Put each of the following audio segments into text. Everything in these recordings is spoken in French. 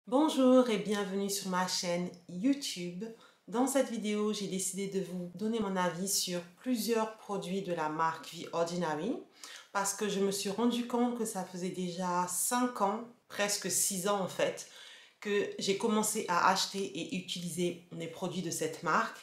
Bonjour et bienvenue sur ma chaîne YouTube. Dans cette vidéo, j'ai décidé de vous donner mon avis sur plusieurs produits de la marque The Ordinary parce que je me suis rendu compte que ça faisait déjà 5 ans, presque 6 ans en fait, que j'ai commencé à acheter et utiliser les produits de cette marque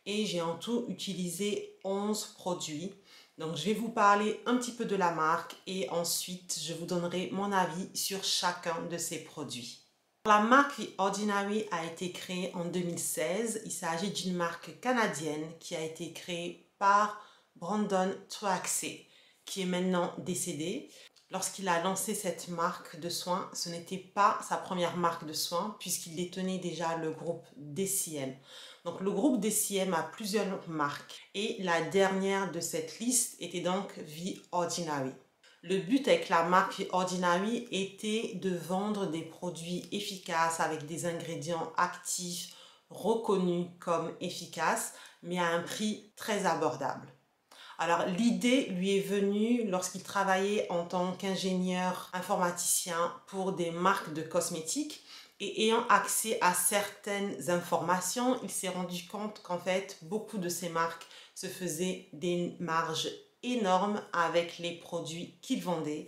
et j'ai en tout utilisé 11 produits. Donc je vais vous parler un petit peu de la marque et ensuite je vous donnerai mon avis sur chacun de ces produits. La marque The Ordinary a été créée en 2016. Il s'agit d'une marque canadienne qui a été créée par Brandon Troaxé, qui est maintenant décédé. Lorsqu'il a lancé cette marque de soins, ce n'était pas sa première marque de soins puisqu'il détenait déjà le groupe DCM. Donc le groupe DCM a plusieurs marques et la dernière de cette liste était donc The Ordinary. Le but avec la marque Ordinary était de vendre des produits efficaces avec des ingrédients actifs reconnus comme efficaces, mais à un prix très abordable. Alors l'idée lui est venue lorsqu'il travaillait en tant qu'ingénieur informaticien pour des marques de cosmétiques et ayant accès à certaines informations, il s'est rendu compte qu'en fait beaucoup de ces marques se faisaient des marges énormes avec les produits qu'il vendait.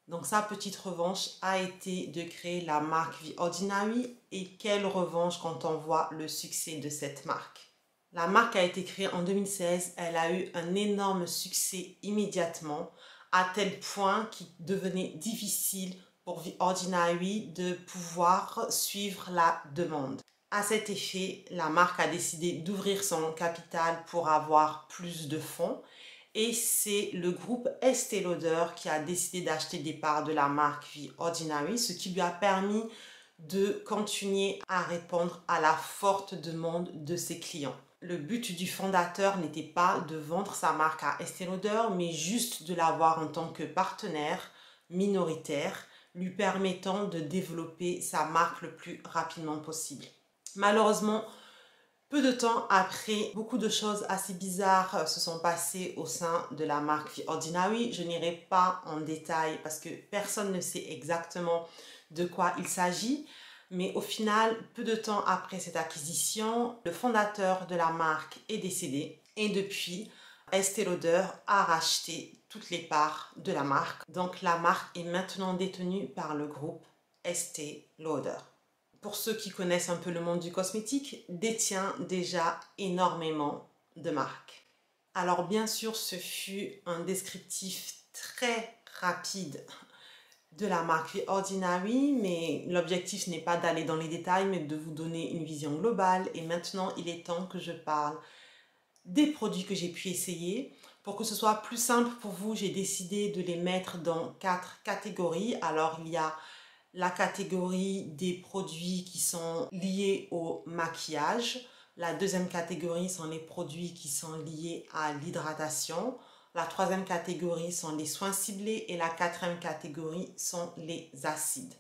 Donc sa petite revanche a été de créer la marque The Ordinary et quelle revanche quand on voit le succès de cette marque. La marque a été créée en 2016, elle a eu un énorme succès immédiatement à tel point qu'il devenait difficile pour The Ordinary de pouvoir suivre la demande. À cet effet, la marque a décidé d'ouvrir son capital pour avoir plus de fonds et c'est le groupe Estée Lauder qui a décidé d'acheter des parts de la marque The Ordinary, ce qui lui a permis de continuer à répondre à la forte demande de ses clients. Le but du fondateur n'était pas de vendre sa marque à Estée Lauder, mais juste de l'avoir en tant que partenaire minoritaire, lui permettant de développer sa marque le plus rapidement possible. Malheureusement, peu de temps après, beaucoup de choses assez bizarres se sont passées au sein de la marque The Ordinary. Je n'irai pas en détail parce que personne ne sait exactement de quoi il s'agit. Mais au final, peu de temps après cette acquisition, le fondateur de la marque est décédé. Et depuis, Estée Lauder a racheté toutes les parts de la marque. Donc la marque est maintenant détenue par le groupe Estée Lauder. Pour ceux qui connaissent un peu le monde du cosmétique, détient déjà énormément de marques. Alors bien sûr, ce fut un descriptif très rapide de la marque The Ordinary, mais l'objectif n'est pas d'aller dans les détails, mais de vous donner une vision globale. Et maintenant, il est temps que je parle des produits que j'ai pu essayer. Pour que ce soit plus simple pour vous, j'ai décidé de les mettre dans 4 catégories. Alors, il y a la catégorie des produits qui sont liés au maquillage. La deuxième catégorie sont les produits qui sont liés à l'hydratation. La troisième catégorie sont les soins ciblés et la quatrième catégorie sont les acides.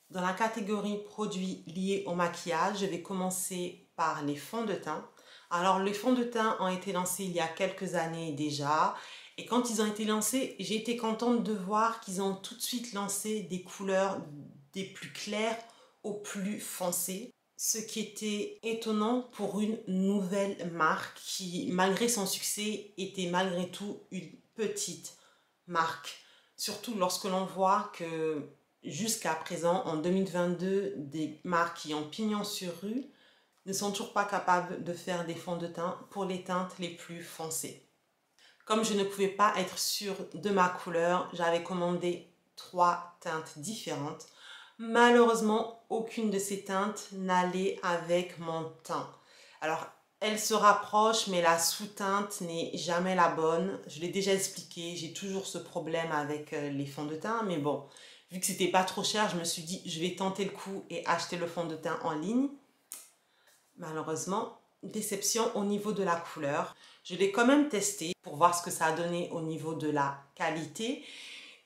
Dans la catégorie produits liés au maquillage, je vais commencer par les fonds de teint. Alors, les fonds de teint ont été lancés il y a quelques années déjà. Et quand ils ont été lancés, j'ai été contente de voir qu'ils ont tout de suite lancé des couleurs des plus claires aux plus foncées. Ce qui était étonnant pour une nouvelle marque qui, malgré son succès, était malgré tout une petite marque. Surtout lorsque l'on voit que jusqu'à présent, en 2022, des marques qui ont pignon sur rue ne sont toujours pas capables de faire des fonds de teint pour les teintes les plus foncées. Comme je ne pouvais pas être sûre de ma couleur, j'avais commandé 3 teintes différentes. Malheureusement, aucune de ces teintes n'allait avec mon teint. Alors, elles se rapprochent, mais la sous-teinte n'est jamais la bonne. Je l'ai déjà expliqué, j'ai toujours ce problème avec les fonds de teint, mais bon, vu que c'était pas trop cher, je me suis dit, je vais tenter le coup et acheter le fond de teint en ligne. Malheureusement, déception au niveau de la couleur. Je l'ai quand même testé pour voir ce que ça a donné au niveau de la qualité.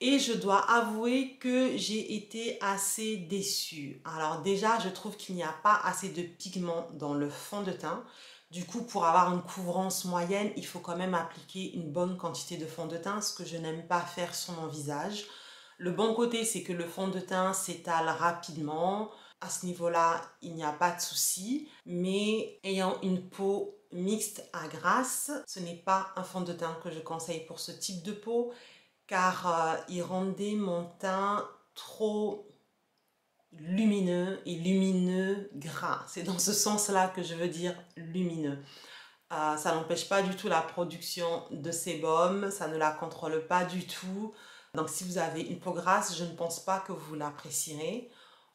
Et je dois avouer que j'ai été assez déçue. Alors déjà, je trouve qu'il n'y a pas assez de pigments dans le fond de teint. Du coup, pour avoir une couvrance moyenne, il faut quand même appliquer une bonne quantité de fond de teint, ce que je n'aime pas faire sur mon visage. Le bon côté, c'est que le fond de teint s'étale rapidement. à ce niveau-là, il n'y a pas de souci. Mais ayant une peau mixte à grasse, ce n'est pas un fond de teint que je conseille pour ce type de peau car il rendait mon teint trop lumineux et lumineux gras. C'est dans ce sens-là que je veux dire lumineux. Ça n'empêche pas du tout la production de sébum, ça ne la contrôle pas du tout. Donc si vous avez une peau grasse, je ne pense pas que vous l'apprécierez.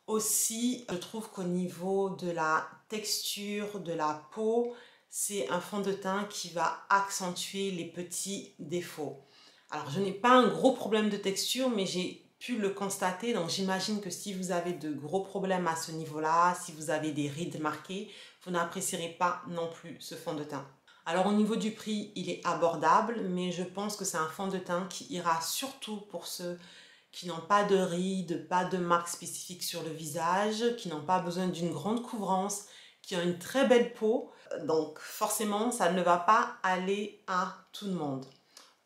Aussi, je trouve qu'au niveau de la texture de la peau, c'est un fond de teint qui va accentuer les petits défauts. Alors, je n'ai pas un gros problème de texture, mais j'ai pu le constater. Donc, j'imagine que si vous avez de gros problèmes à ce niveau-là, si vous avez des rides marquées, vous n'apprécierez pas non plus ce fond de teint. Alors, au niveau du prix, il est abordable, mais je pense que c'est un fond de teint qui ira surtout pour ceux qui n'ont pas de rides, pas de marque spécifique sur le visage, qui n'ont pas besoin d'une grande couvrance, qui ont une très belle peau. Donc forcément, ça ne va pas aller à tout le monde.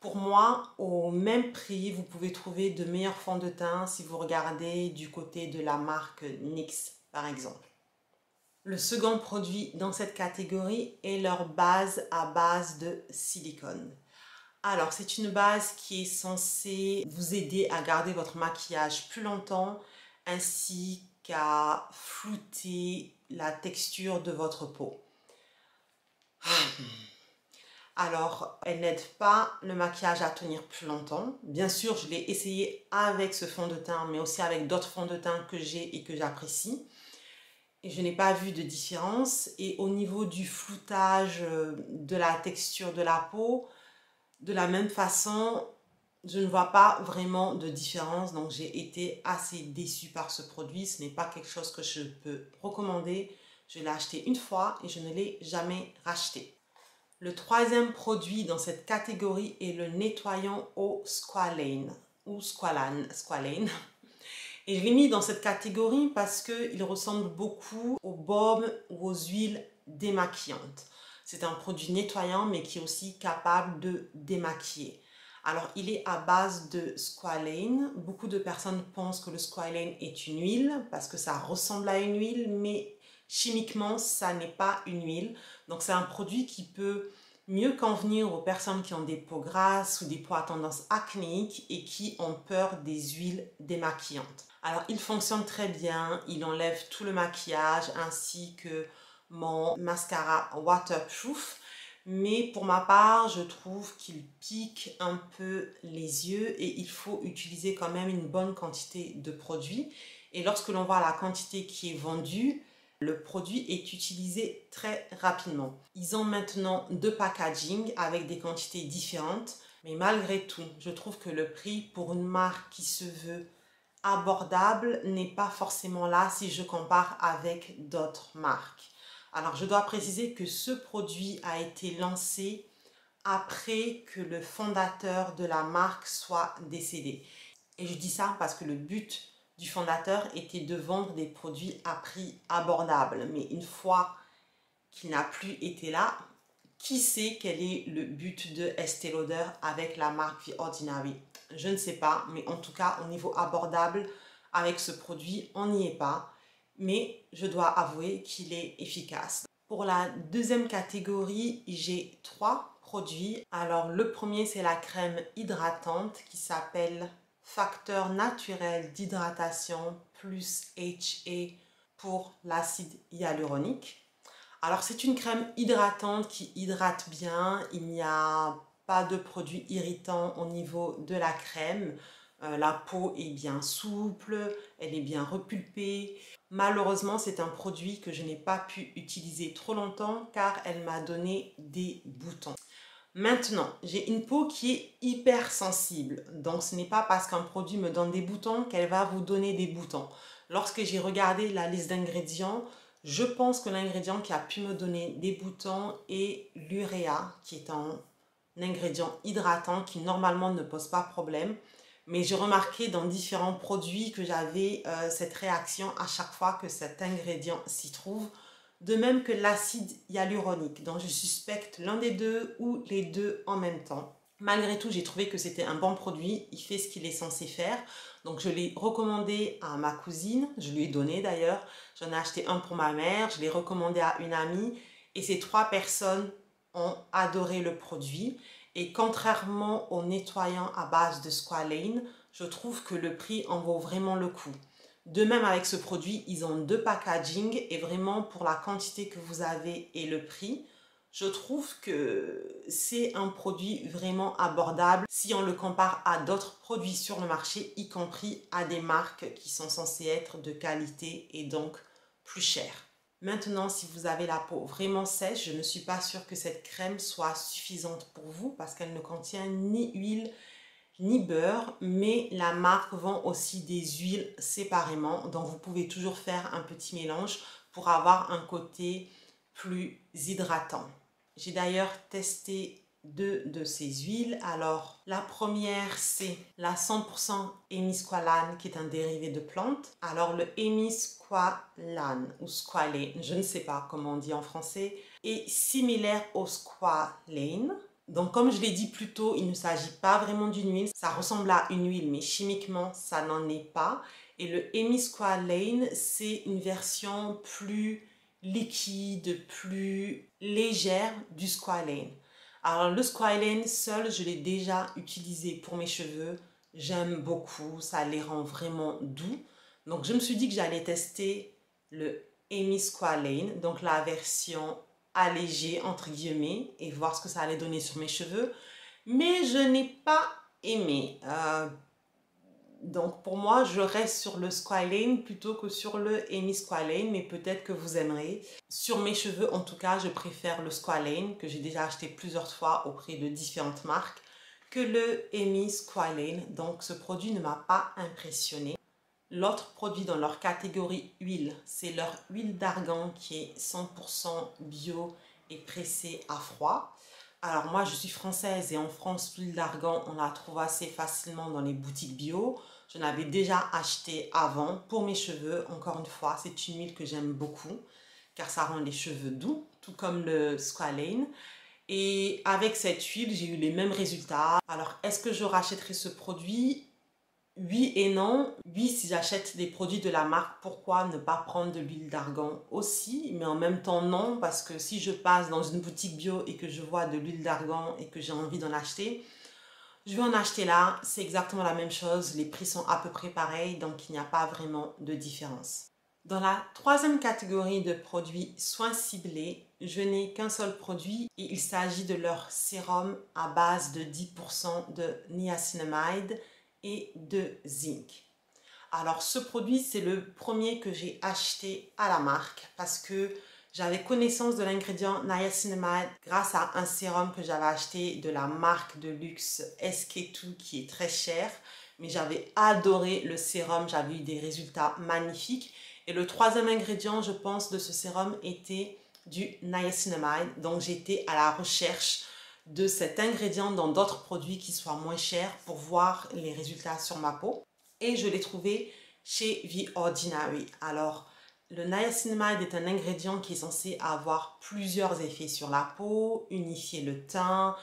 Pour moi, au même prix, vous pouvez trouver de meilleurs fonds de teint si vous regardez du côté de la marque NYX, par exemple. Le second produit dans cette catégorie est leur base à base de silicone. Alors, c'est une base qui est censée vous aider à garder votre maquillage plus longtemps ainsi qu'à flouter la texture de votre peau. Alors, elle n'aide pas le maquillage à tenir plus longtemps. Bien sûr, je l'ai essayé avec ce fond de teint, mais aussi avec d'autres fonds de teint que j'ai et que j'apprécie. Et je n'ai pas vu de différence. Et au niveau du floutage de la texture de la peau, de la même façon, je ne vois pas vraiment de différence. Donc, j'ai été assez déçue par ce produit. Ce n'est pas quelque chose que je peux recommander. Je l'ai acheté une fois et je ne l'ai jamais racheté. Le troisième produit dans cette catégorie est le nettoyant eau Squalane ou Squalane. Et je l'ai mis dans cette catégorie parce qu'il ressemble beaucoup au baume ou aux huiles démaquillantes. C'est un produit nettoyant mais qui est aussi capable de démaquiller. Alors il est à base de squalane. Beaucoup de personnes pensent que le squalane est une huile parce que ça ressemble à une huile, mais chimiquement ça n'est pas une huile. Donc c'est un produit qui peut mieux convenir aux personnes qui ont des peaux grasses ou des peaux à tendance acnéique et qui ont peur des huiles démaquillantes. Alors il fonctionne très bien, il enlève tout le maquillage ainsi que mon mascara waterproof. Mais pour ma part, je trouve qu'il pique un peu les yeux et il faut utiliser quand même une bonne quantité de produit. Et lorsque l'on voit la quantité qui est vendue, le produit est utilisé très rapidement. Ils ont maintenant deux packaging avec des quantités différentes. Mais malgré tout, je trouve que le prix pour une marque qui se veut abordable n'est pas forcément là si je compare avec d'autres marques. Alors, je dois préciser que ce produit a été lancé après que le fondateur de la marque soit décédé. Et je dis ça parce que le but du fondateur était de vendre des produits à prix abordable. Mais une fois qu'il n'a plus été là, qui sait quel est le but de Estée Lauder avec la marque The Ordinary? Je ne sais pas, mais en tout cas, au niveau abordable, avec ce produit, on n'y est pas. Mais je dois avouer qu'il est efficace. Pour la deuxième catégorie, j'ai 3 produits. Alors le premier, c'est la crème hydratante qui s'appelle Facteur naturel d'hydratation plus HA pour l'acide hyaluronique. Alors c'est une crème hydratante qui hydrate bien, il n'y a pas de produits irritants au niveau de la crème. La peau est bien souple, elle est bien repulpée. Malheureusement, c'est un produit que je n'ai pas pu utiliser trop longtemps car elle m'a donné des boutons. Maintenant, j'ai une peau qui est hypersensible. Donc, ce n'est pas parce qu'un produit me donne des boutons qu'elle va vous donner des boutons. Lorsque j'ai regardé la liste d'ingrédients, je pense que l'ingrédient qui a pu me donner des boutons est l'uréa, qui est un ingrédient hydratant qui normalement ne pose pas problème. Mais j'ai remarqué dans différents produits que j'avais cette réaction à chaque fois que cet ingrédient s'y trouve. De même que l'acide hyaluronique, dont je suspecte l'un des deux ou les deux en même temps. Malgré tout, j'ai trouvé que c'était un bon produit, il fait ce qu'il est censé faire. Donc je l'ai recommandé à ma cousine, je lui ai donné d'ailleurs. J'en ai acheté un pour ma mère, je l'ai recommandé à une amie et ces 3 personnes ont adoré le produit. Et contrairement au nettoyant à base de squalane, je trouve que le prix en vaut vraiment le coup. De même avec ce produit, ils ont 2 packaging et vraiment pour la quantité que vous avez et le prix, je trouve que c'est un produit vraiment abordable si on le compare à d'autres produits sur le marché, y compris à des marques qui sont censées être de qualité et donc plus chères. Maintenant, si vous avez la peau vraiment sèche, je ne suis pas sûre que cette crème soit suffisante pour vous parce qu'elle ne contient ni huile ni beurre, mais la marque vend aussi des huiles séparément, donc vous pouvez toujours faire un petit mélange pour avoir un côté plus hydratant. J'ai d'ailleurs testé 2 de ces huiles. Alors, la première, c'est la 100% hémisqualane, qui est un dérivé de plante. Alors, le hémisqualane ou squalane, je ne sais pas comment on dit en français, est similaire au squalane. Donc, comme je l'ai dit plus tôt, il ne s'agit pas vraiment d'une huile. Ça ressemble à une huile, mais chimiquement, ça n'en est pas. Et le hémisqualane, c'est une version plus liquide, plus légère du squalane. Alors le squalane seul, je l'ai déjà utilisé pour mes cheveux. J'aime beaucoup, ça les rend vraiment doux. Donc je me suis dit que j'allais tester le hémisqualane, donc la version allégée entre guillemets, et voir ce que ça allait donner sur mes cheveux. Mais je n'ai pas aimé. Donc pour moi, je reste sur le squalane plutôt que sur le hémisqualane, mais peut-être que vous aimerez. Sur mes cheveux, en tout cas, je préfère le squalane, que j'ai déjà acheté plusieurs fois auprès de différentes marques, que le hémisqualane. Donc ce produit ne m'a pas impressionné. L'autre produit dans leur catégorie huile, c'est leur huile d'argan qui est 100% bio et pressée à froid. Alors moi, je suis française et en France, l'huile d'argan, on la trouve assez facilement dans les boutiques bio. Je l'avais déjà acheté avant pour mes cheveux. Encore une fois, c'est une huile que j'aime beaucoup car ça rend les cheveux doux, tout comme le squalane. Et avec cette huile, j'ai eu les mêmes résultats. Alors, est-ce que je rachèterai ce produit? Oui et non. Oui, si j'achète des produits de la marque, pourquoi ne pas prendre de l'huile d'argan aussi? Mais en même temps, non, parce que si je passe dans une boutique bio et que je vois de l'huile d'argan et que j'ai envie d'en acheter, je vais en acheter là. C'est exactement la même chose. Les prix sont à peu près pareils, donc il n'y a pas vraiment de différence. Dans la troisième catégorie de produits soins ciblés, je n'ai qu'un seul produit et il s'agit de leur sérum à base de 10% de niacinamide et de zinc. Alors ce produit, c'est le premier que j'ai acheté à la marque parce que j'avais connaissance de l'ingrédient niacinamide grâce à un sérum que j'avais acheté de la marque de luxe SK2 qui est très cher. Mais j'avais adoré le sérum, j'avais eu des résultats magnifiques. Et le troisième ingrédient, je pense, de ce sérum était du niacinamide. Donc j'étais à la recherche de cet ingrédient dans d'autres produits qui soient moins chers pour voir les résultats sur ma peau. Et je l'ai trouvé chez The Ordinary. Alors, le niacinamide est un ingrédient qui est censé avoir plusieurs effets sur la peau, unifier le teint,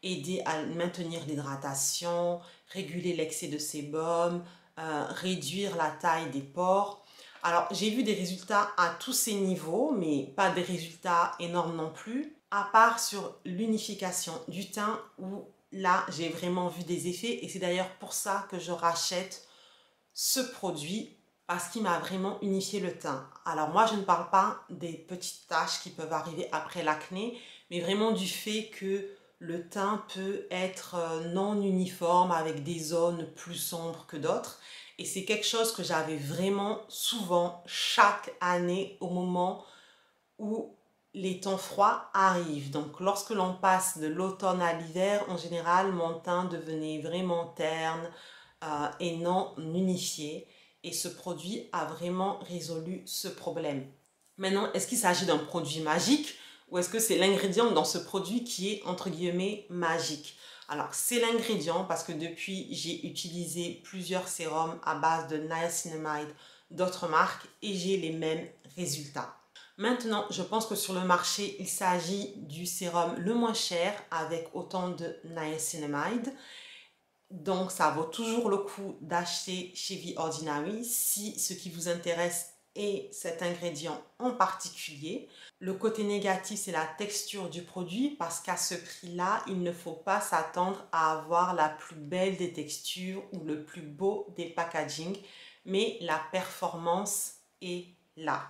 aider à maintenir l'hydratation, réguler l'excès de sébum, réduire la taille des pores. Alors, j'ai vu des résultats à tous ces niveaux, mais pas des résultats énormes non plus, à part sur l'unification du teint où là, j'ai vraiment vu des effets et c'est d'ailleurs pour ça que je rachète ce produit parce qu'il m'a vraiment unifié le teint. Alors moi, je ne parle pas des petites taches qui peuvent arriver après l'acné, mais vraiment du fait que le teint peut être non uniforme avec des zones plus sombres que d'autres. Et c'est quelque chose que j'avais vraiment souvent chaque année au moment où les temps froids arrivent. Donc lorsque l'on passe de l'automne à l'hiver, en général, mon teint devenait vraiment terne et non unifié. Et ce produit a vraiment résolu ce problème. Maintenant, est-ce qu'il s'agit d'un produit magique ou est-ce que c'est l'ingrédient dans ce produit qui est entre guillemets magique? Alors, c'est l'ingrédient parce que depuis, j'ai utilisé plusieurs sérums à base de niacinamide d'autres marques et j'ai les mêmes résultats. Maintenant, je pense que sur le marché, il s'agit du sérum le moins cher avec autant de niacinamide. Donc, ça vaut toujours le coup d'acheter chez The Ordinary si ce qui vous intéresse est cet ingrédient en particulier. Le côté négatif, c'est la texture du produit parce qu'à ce prix-là, il ne faut pas s'attendre à avoir la plus belle des textures ou le plus beau des packaging, mais la performance est là.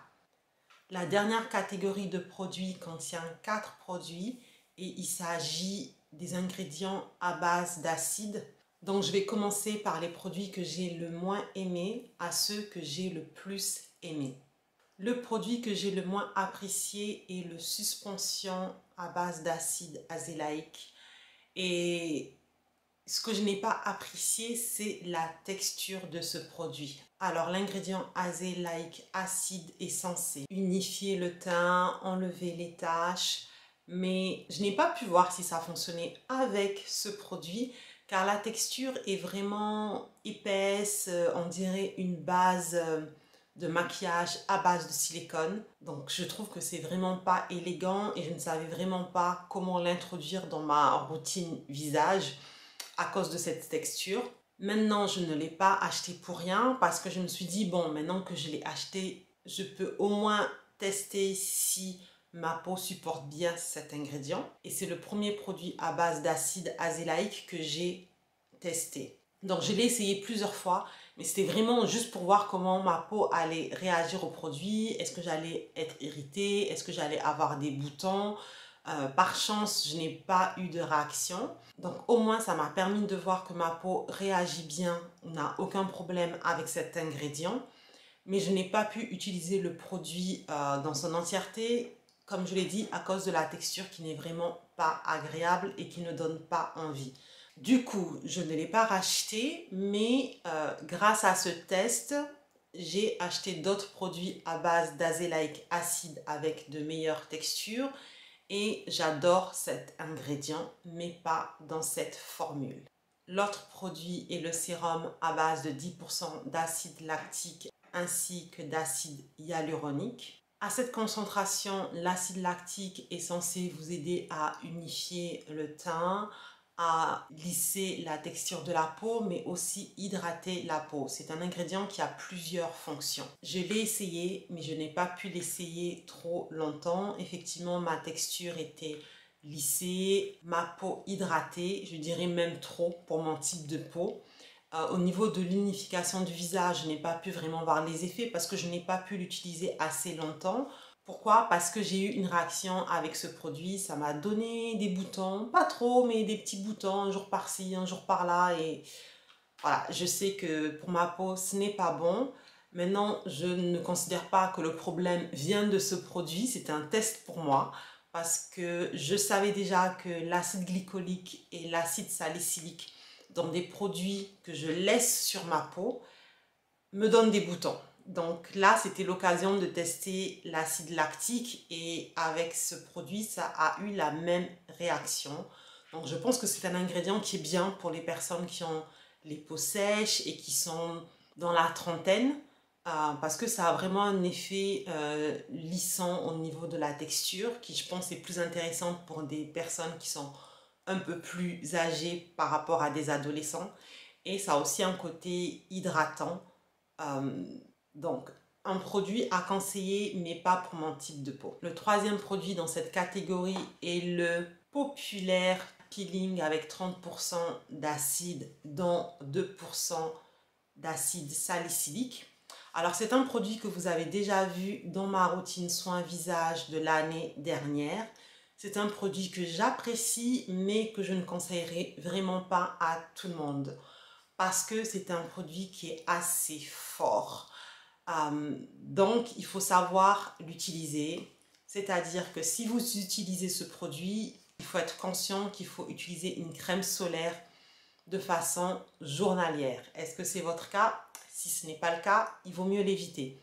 La dernière catégorie de produits contient 4 produits et il s'agit des ingrédients à base d'acide. Donc je vais commencer par les produits que j'ai le moins aimés à ceux que j'ai le plus aimés. Le produit que j'ai le moins apprécié est le suspension à base d'acide azélaïque. Et ce que je n'ai pas apprécié, c'est la texture de ce produit. Alors, l'ingrédient azélaïque acide est censé unifier le teint, enlever les taches, mais je n'ai pas pu voir si ça fonctionnait avec ce produit, car la texture est vraiment épaisse, on dirait une base de maquillage à base de silicone. Donc je trouve que c'est vraiment pas élégant et je ne savais vraiment pas comment l'introduire dans ma routine visage à cause de cette texture. Maintenant, je ne l'ai pas acheté pour rien parce que je me suis dit, bon, maintenant que je l'ai acheté, je peux au moins tester si ma peau supporte bien cet ingrédient. Et c'est le premier produit à base d'acide azélaïque que j'ai testé. Donc, je l'ai essayé plusieurs fois, mais c'était vraiment juste pour voir comment ma peau allait réagir au produit. Est-ce que j'allais être irritée? Est-ce que j'allais avoir des boutons? Par chance, je n'ai pas eu de réaction. Donc au moins, ça m'a permis de voir que ma peau réagit bien, n'a aucun problème avec cet ingrédient. Mais je n'ai pas pu utiliser le produit dans son entièreté, comme je l'ai dit, à cause de la texture qui n'est vraiment pas agréable et qui ne donne pas envie. Du coup, je ne l'ai pas racheté, mais grâce à ce test, j'ai acheté d'autres produits à base d'azélaïque acide avec de meilleures textures. Et j'adore cet ingrédient, mais pas dans cette formule. L'autre produit est le sérum à base de 10% d'acide lactique ainsi que d'acide hyaluronique. À cette concentration, l'acide lactique est censé vous aider à unifier le teint, à lisser la texture de la peau, mais aussi hydrater la peau. C'est un ingrédient qui a plusieurs fonctions. Je l'ai essayé, mais je n'ai pas pu l'essayer trop longtemps. Effectivement, ma texture était lissée, ma peau hydratée, je dirais même trop pour mon type de peau. Au niveau de l'unification du visage, je n'ai pas pu vraiment voir les effets parce que je n'ai pas pu l'utiliser assez longtemps. Pourquoi? Parce que j'ai eu une réaction avec ce produit, ça m'a donné des boutons, pas trop, mais des petits boutons, un jour par-ci, un jour par-là. Et voilà, je sais que pour ma peau, ce n'est pas bon. Maintenant, je ne considère pas que le problème vient de ce produit, c'est un test pour moi. Parce que je savais déjà que l'acide glycolique et l'acide salicylique dans des produits que je laisse sur ma peau me donnent des boutons. Donc là, c'était l'occasion de tester l'acide lactique et avec ce produit, ça a eu la même réaction. Donc je pense que c'est un ingrédient qui est bien pour les personnes qui ont les peaux sèches et qui sont dans la trentaine parce que ça a vraiment un effet lissant au niveau de la texture qui je pense est plus intéressante pour des personnes qui sont un peu plus âgées par rapport à des adolescents et ça a aussi un côté hydratant. Donc, un produit à conseiller, mais pas pour mon type de peau. Le troisième produit dans cette catégorie est le populaire peeling avec 30% d'acide, dont 2% d'acide salicylique. Alors, c'est un produit que vous avez déjà vu dans ma routine soin visage de l'année dernière. C'est un produit que j'apprécie, mais que je ne conseillerais vraiment pas à tout le monde parce que c'est un produit qui est assez fort. Donc, il faut savoir l'utiliser. C'est-à-dire que si vous utilisez ce produit, il faut être conscient qu'il faut utiliser une crème solaire de façon journalière. Est-ce que c'est votre cas? Si ce n'est pas le cas, il vaut mieux l'éviter.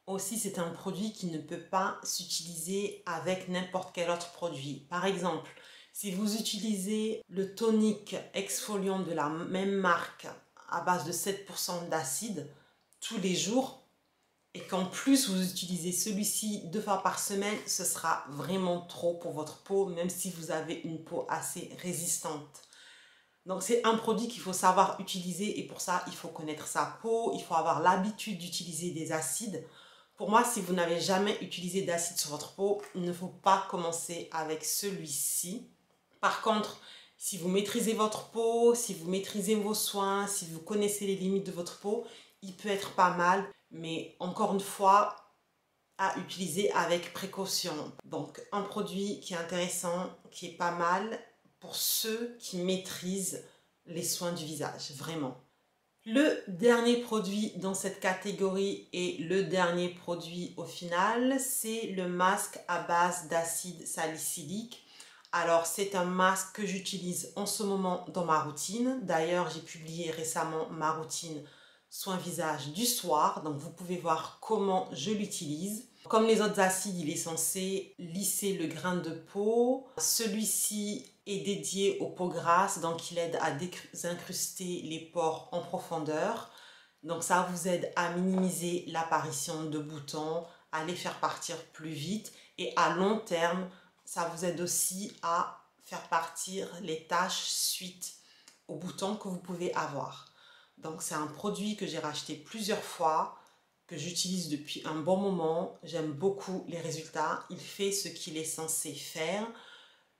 Aussi, c'est un produit qui ne peut pas s'utiliser avec n'importe quel autre produit. Par exemple, si vous utilisez le tonique exfoliant de la même marque à base de 7% d'acide tous les jours, et qu'en plus vous utilisez celui-ci 2 fois par semaine, ce sera vraiment trop pour votre peau, même si vous avez une peau assez résistante. Donc c'est un produit qu'il faut savoir utiliser et pour ça il faut connaître sa peau, il faut avoir l'habitude d'utiliser des acides. Pour moi, si vous n'avez jamais utilisé d'acide sur votre peau, il ne faut pas commencer avec celui-ci. Par contre, si vous maîtrisez votre peau, si vous maîtrisez vos soins, si vous connaissez les limites de votre peau, il peut être pas mal, mais encore une fois, à utiliser avec précaution. Donc un produit qui est intéressant, qui est pas mal pour ceux qui maîtrisent les soins du visage, vraiment. Le dernier produit dans cette catégorie et le dernier produit au final, c'est le masque à base d'acide salicylique. Alors c'est un masque que j'utilise en ce moment dans ma routine. D'ailleurs, j'ai publié récemment ma routine soin visage du soir, donc vous pouvez voir comment je l'utilise. Comme les autres acides, il est censé lisser le grain de peau. Celui-ci est dédié aux peaux grasses, donc il aide à désincruster les pores en profondeur. Donc ça vous aide à minimiser l'apparition de boutons, à les faire partir plus vite et à long terme, ça vous aide aussi à faire partir les taches suite aux boutons que vous pouvez avoir. Donc c'est un produit que j'ai racheté plusieurs fois, que j'utilise depuis un bon moment. J'aime beaucoup les résultats. Il fait ce qu'il est censé faire.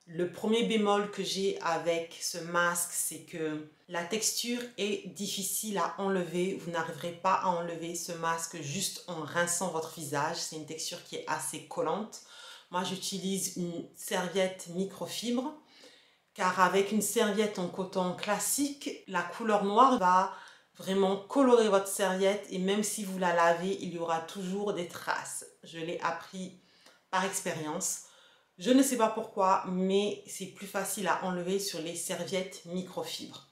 Le premier bémol que j'ai avec ce masque, c'est que la texture est difficile à enlever. Vous n'arriverez pas à enlever ce masque juste en rinçant votre visage. C'est une texture qui est assez collante. Moi, j'utilise une serviette microfibre, car avec une serviette en coton classique, la couleur noire va vraiment colorer votre serviette et même si vous la lavez, il y aura toujours des traces. Je l'ai appris par expérience. Je ne sais pas pourquoi, mais c'est plus facile à enlever sur les serviettes microfibres.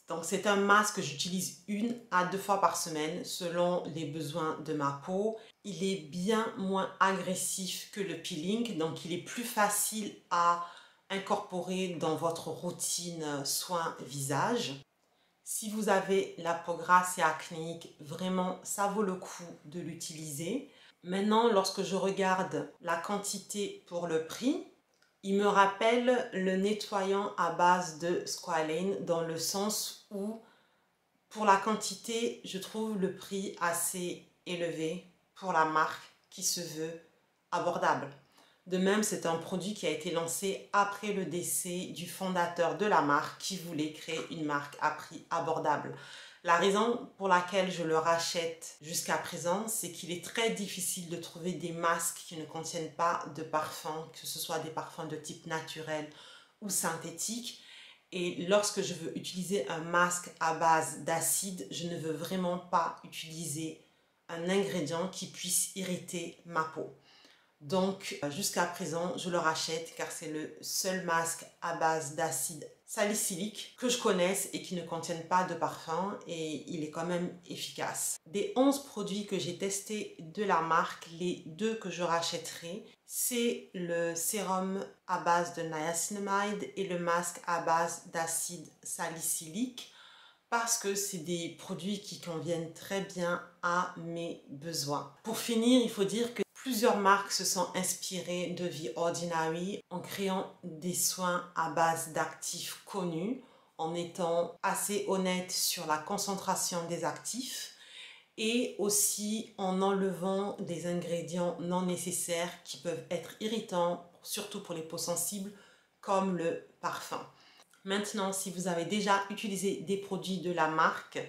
Donc c'est un masque que j'utilise 1 à 2 fois par semaine selon les besoins de ma peau. Il est bien moins agressif que le peeling, donc il est plus facile à incorporer dans votre routine soin visage. Si vous avez la peau grasse et acnéique, vraiment ça vaut le coup de l'utiliser. Maintenant, lorsque je regarde la quantité pour le prix, il me rappelle le nettoyant à base de squalane dans le sens où pour la quantité, je trouve le prix assez élevé pour la marque qui se veut abordable. De même, c'est un produit qui a été lancé après le décès du fondateur de la marque qui voulait créer une marque à prix abordable. La raison pour laquelle je le rachète jusqu'à présent, c'est qu'il est très difficile de trouver des masques qui ne contiennent pas de parfum, que ce soit des parfums de type naturel ou synthétique. Et lorsque je veux utiliser un masque à base d'acide, je ne veux vraiment pas utiliser un ingrédient qui puisse irriter ma peau. Donc jusqu'à présent, je le rachète car c'est le seul masque à base d'acide salicylique que je connaisse et qui ne contienne pas de parfum et il est quand même efficace. Des 11 produits que j'ai testés de la marque, les 2 que je rachèterai, c'est le sérum à base de niacinamide et le masque à base d'acide salicylique parce que c'est des produits qui conviennent très bien à mes besoins. Pour finir, il faut dire que plusieurs marques se sont inspirées de The Ordinary en créant des soins à base d'actifs connus, en étant assez honnête sur la concentration des actifs et aussi en enlevant des ingrédients non nécessaires qui peuvent être irritants, surtout pour les peaux sensibles, comme le parfum. Maintenant, si vous avez déjà utilisé des produits de la marque,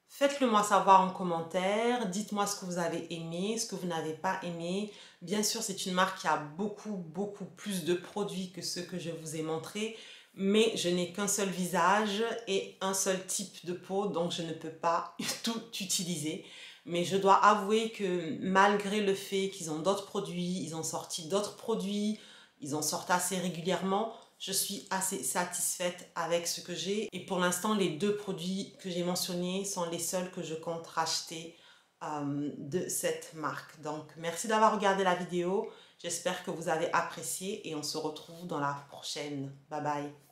faites-le moi savoir en commentaire, dites-moi ce que vous avez aimé, ce que vous n'avez pas aimé. Bien sûr, c'est une marque qui a beaucoup plus de produits que ceux que je vous ai montrés, mais je n'ai qu'un seul visage et un seul type de peau, donc je ne peux pas tout utiliser. Mais je dois avouer que malgré le fait qu'ils ont d'autres produits, ils ont sorti d'autres produits, ils en sortent assez régulièrement, je suis assez satisfaite avec ce que j'ai et pour l'instant les 2 produits que j'ai mentionnés sont les seuls que je compte racheter de cette marque. Donc merci d'avoir regardé la vidéo, j'espère que vous avez apprécié et on se retrouve dans la prochaine. Bye bye.